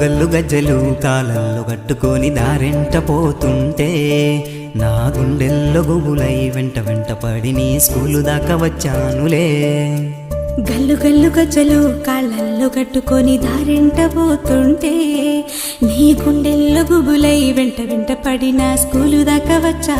గల్లు గజ్జలు కాలల్లో కట్టుకొని దారెంట పోతుంటే నా గుండెల్లో గుబులై వెంట వెంట పడి నీ స్కూలు దాకా వచ్చానులే. గల్లు గల్లు గజ్జలు కాళ్ళల్లో కట్టుకొని దారెంట పోతుంటే నీ గుండెల్లో గుబులై వెంట వెంట పడిన స్కూలు దాకా వచ్చా